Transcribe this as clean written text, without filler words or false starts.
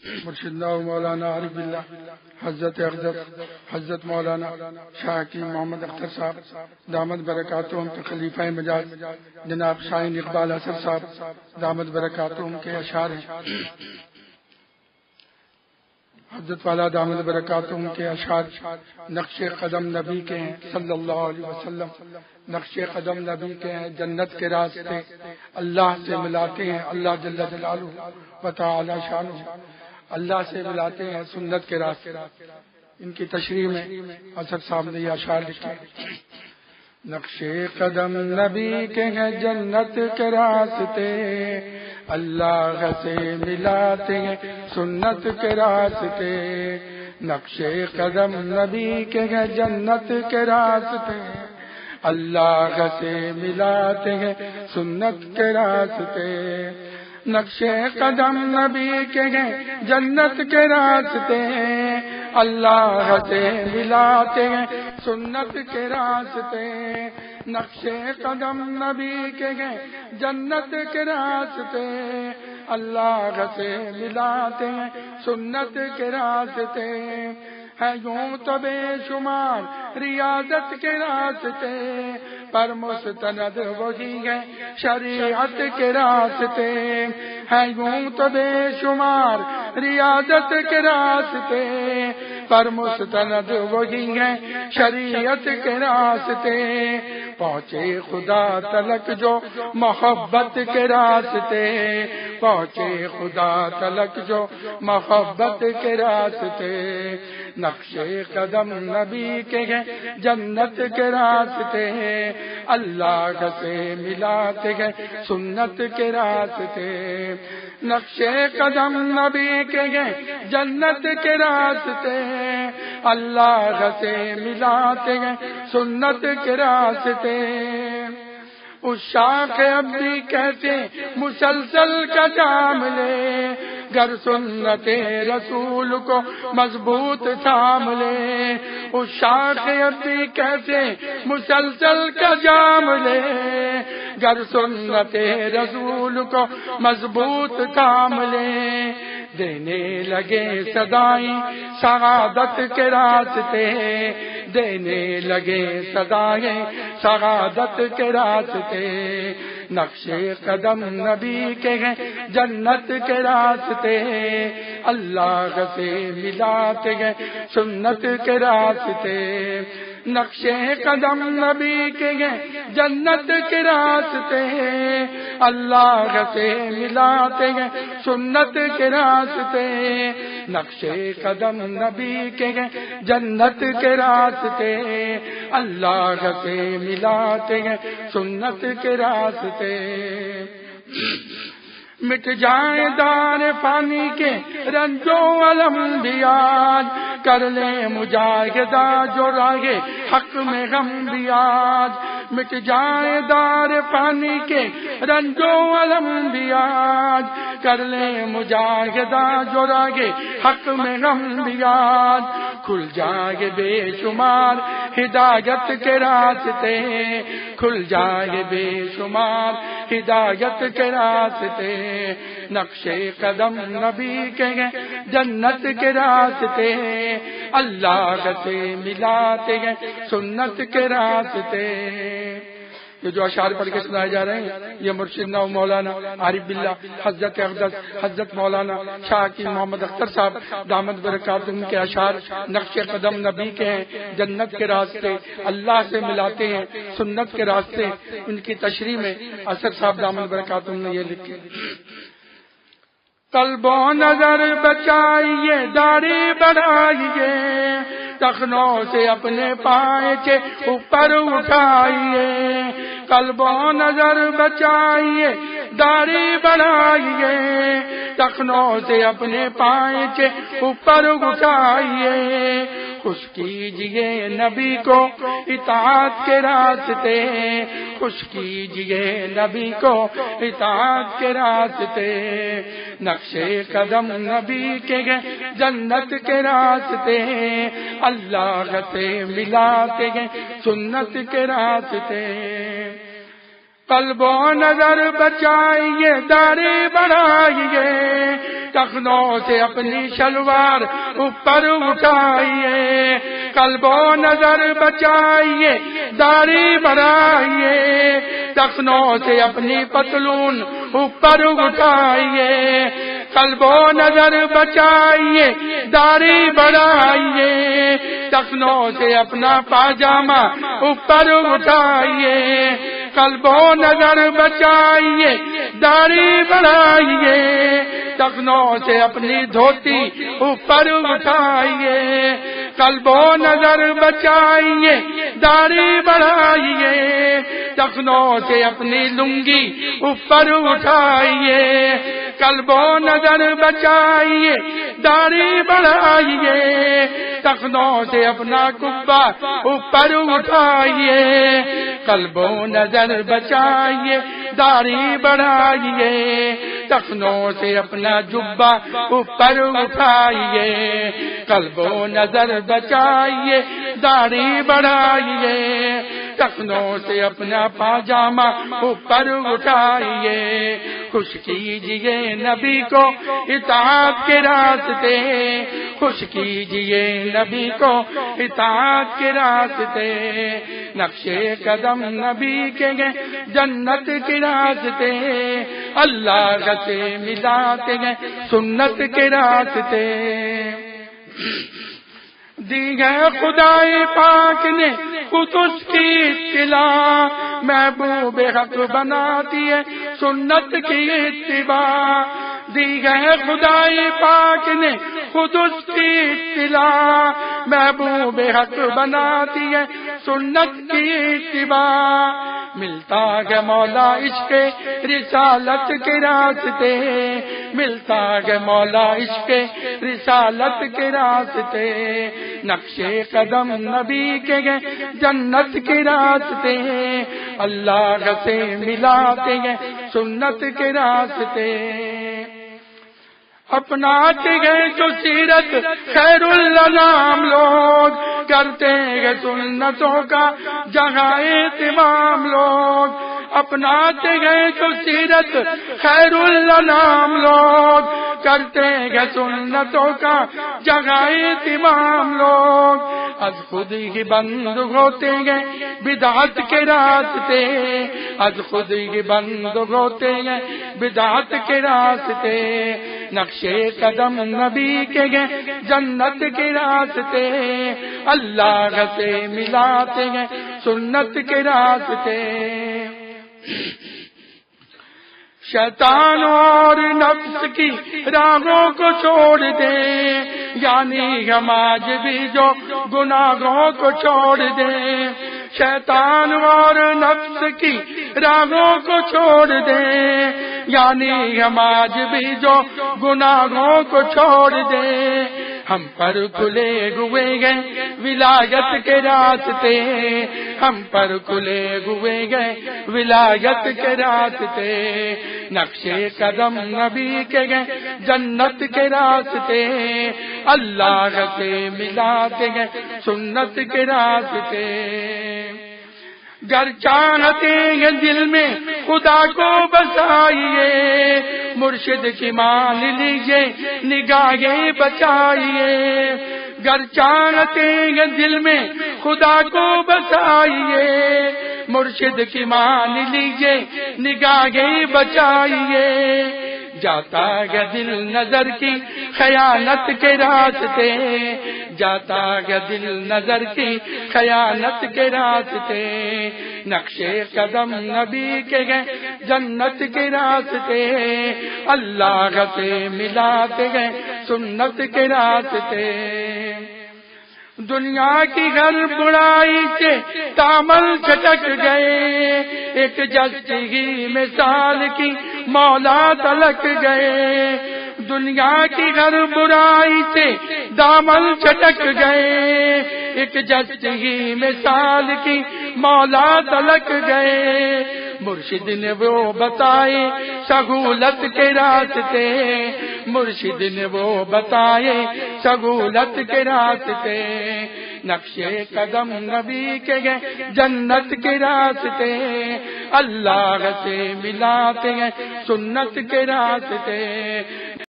مرشدنا و مولانا عارف باللہ حضرت اقدس حضرت مولانا شاہ حکیم محمد اختر صاحب دامت برکاتہم کے خلیفہ مجاز جناب شاہین اقبال حسن صاحب دامت برکاتہم کے اشعار ہیں. حضرت والا دامت برکاتہم کے اشعار نقش قدم نبی کے ہیں صلی اللہ علیہ وسلم. نقش قدم نبی کے ہیں، جنت کے راستے اللہ سے ملاتے ہیں اللہ جل جلالہ و تعالی شانہ. اللہ سے ملاتے ہیں سنت کے راستے. ان کی تشریح میں اسد صاحب نے یہ اشعار لکھے. نقش قدم نبی کے ہیں جنت کے راستے اللہ سے ملاتے ہیں سنت کے راستے. نقش قدم نبی کے ہیں جنت کے راستے اللہ سے ملاتے ہیں سنت کے راستے. نقش قدم نبی کے ہیں جنت کے راستے اللہ سے ملاتے ہیں سنت کے راستے. نقش قدم نبی کے ہیں جنت کے راستے اللہ سے ملاتے ہیں سنت کے راستے. ہے یوں تو بے شمار ریاضت کے راستے پر مستند وہی ہے شریعت کے راستے. ہے یوں تو بے شمار ریاضت کے راستے پر مستند وہی ہے شریعت کے راستے. پہنچے خدا تلک جو محبت کے راستے پہنچے خدا تلک جو محبت کے راستے. نقش قدم نبی کے ہیں جنت کے راستے اللہ سے ملاتے ہیں سنت کے راستے. نقش قدم نبی کے ہیں جنت کے راستے اللہ سے ملاتے ہیں سنت کے راستے. اس شاخ ابدی کہتے مسلسل کا جام لے گر سنت رسول کو مضبوط تھام لے. اس شاخ ابدی کہتے مسلسل کا جام لے گر سنت رسول کو مضبوط تھام لے. دینے لگے صدائیں سعادت کے راستے دینے لگے صدائیں سعادت کے راستے. نقش قدم نبی کے ہیں جنت کے راستے اللہ سے ملاتے ہیں سنت کے راستے. نقش قدم نبی کے ہیں جنت کے راستے اللہ سے ملاتے ہیں سنت کے راستے. نقش قدم نبی کے ہیں جنت کے راستے اللہ سے ملاتے ہیں سنت کے راستے. مٹ جائیں دار پانی کے رنجو علم بھی آج کر لیں مجاہدہ جو راہ حق میں غم بھی آج. مٹ جائیں دار پانی کے رنجو علم بھی آج کر لیں مجاہدہ جو راہ حق میں غم بھی آج. کھل جائے بے شمار ہدایت کے راستے کھل جائے بے شمار ہدایت کے راستے. نقش قدم نبی کے ہیں جنت کے راستے اللہ سے ملاتے ہیں سنت کے راستے. یہ جو اشعار پڑھ کے سنائے جا رہے ہیں یہ مرشدنا و مولانا عارف باللہ حضرت اقدس حضرت مولانا شاہ حکیم محمد اختر صاحب دامت برکاتہم کے اشعار نقش قدم نبی کے ہیں جنت کے راستے اللہ سے ملاتے ہیں سنت کے راستے. ان کی تشریح میں اسد صاحب دامت برکاتہم نے یہ لکھے. قلب و نظر بچائیے داڑھی بڑھائیے ٹخنوں سے اپنے پائے کے اوپر اٹھائیے. قلب و نظر بچائیے داڑھی بڑھائیے ٹخنوں سے اپنے پائے کے اوپر اٹھائیے. خوش کیجئے نبی کو اطاعت کے راستے خوش کیجئے نبی کو اطاعت کے راستے. نقش قدم نبی کے ہیں جنت کے راستے اللہ سے ملاتے ہیں سنت کے راستے. قلب و نظر بچائیے داڑھی بڑھائیے ٹخنوں سے اپنی شلوار اوپر اٹھائیے، قلب و نظر بچائیے، داڑھی بڑھائیے، ٹخنوں سے اپنی پتلون اوپر اٹھائیے، قلب و نظر بچائیے، داڑھی بڑھائیے، ٹخنوں سے اپنا پاجامہ اوپر اٹھائیے، قلب و نظر بچائیے، داڑھی بڑھائیے، ٹخنوں سے اپنی دھوتی اوپر اٹھائیے، قلب و نظر بچائیے، داڑھی بڑھائیے، ٹخنوں سے اپنی لنگی اوپر اٹھائیے، قلب و نظر بچائیے، داڑھی بڑھائیے، ٹخنوں سے اپنا کبا اوپر اٹھائیے، قلب و نظر بچائیے، داڑھی بڑھائیے، ٹخنوں سے اپنا جبہ اوپر اٹھائیے، قلب و نظر بچائیے، داڑھی بڑھائیے، ٹخنوں سے اپنا پاجامہ اوپر اٹھائیے، خوش کیجئے نبی کو اطاعت کے راستے، خوش کیجئے نبی کو اطاعت کے راستے، نقش قدم نبی کے گئے جنت کے راستے، اللہ سے ملاتے گئے سنت کے راستے، دی ہے خدائے پاک نے قدس کی اطلاع، محبوب حق بناتی ہے سنت کی اتباع، دی ہے خدائے پاک نے قدس کی اطلاع، محبوب حق بناتی ہے سنت کی اتباع، ملتا ہے مولا عشق رسالت کے راستے، ملتا ہے مولا عشق رسالت کے راستے، نقش قدم نبی کے گئے جنت کے راستے، اللہ سے ملاتے گئے سنت کے راستے، اپناتے گئے جو سیرت خیر الانام لوگ، کرتے گئے سنتوں کا جہاں اہتمام لوگ، اپناتے گئے جو سیرت خیر الانام لوگ، کرتے گئے سنتوں کا جگہ اہتمام لوگ، از خود ہی بند ہوتے گئے بدعت کے راستے، از خود ہی بند ہوتے گئے بدعت کے راستے، نقش قدم نبی کے گئے جنت کے راستے، اللہ سے ملاتے گئے سنت کے راستے، شیطان اور نفس کی راہوں کو چھوڑ دے، یعنی ہم آج بھی جو گناہوں کو چھوڑ دے، شیطان اور نفس کی راہوں کو چھوڑ دے، یعنی ہم آج بھی جو گناہوں کو چھوڑ دے، ہم پر کھلے ہوئے گئے ولایت کے راستے، ہم پر کھلے ہوئے گئے ولایت کے راستے، نقش قدم نبی کے گئے جنت کے راستے، اللہ سے ملاتے گئے سنت کے راستے، گر چاہتے ہیں دل میں خدا کو بسائیے، مرشد کی مان لیجیے نگاہیں بچائیے، گر چاہتے ہیں دل میں خدا کو بسائیے، مرشد کی مان لیجیے نگاہیں بچائیے، جاتا ہے دل نظر کی خیانت کے راستے، جاتا ہے دل نظر کی خیانت کے راستے، نقش قدم نبی کے گئے جنت کے راستے، اللہ سے ملاتے گئے سنت کے راستے، دنیا کی ہر برائی سے تامل چھٹک گئے، ایک جستی مثال کی مولا تلک گئے، دنیا کی ہر برائی سے دامن چھٹک گئے، ایک جستی مثال کی مولا تلک گئے، مرشد نے وہ بتائے سہولت کے راستے، مرشد نے وہ بتائے سہولت کے راستے، نقش قدم نبی کے گئے جنت کے راستے، اللہ سے ملاتے گئے سنت کے راستے،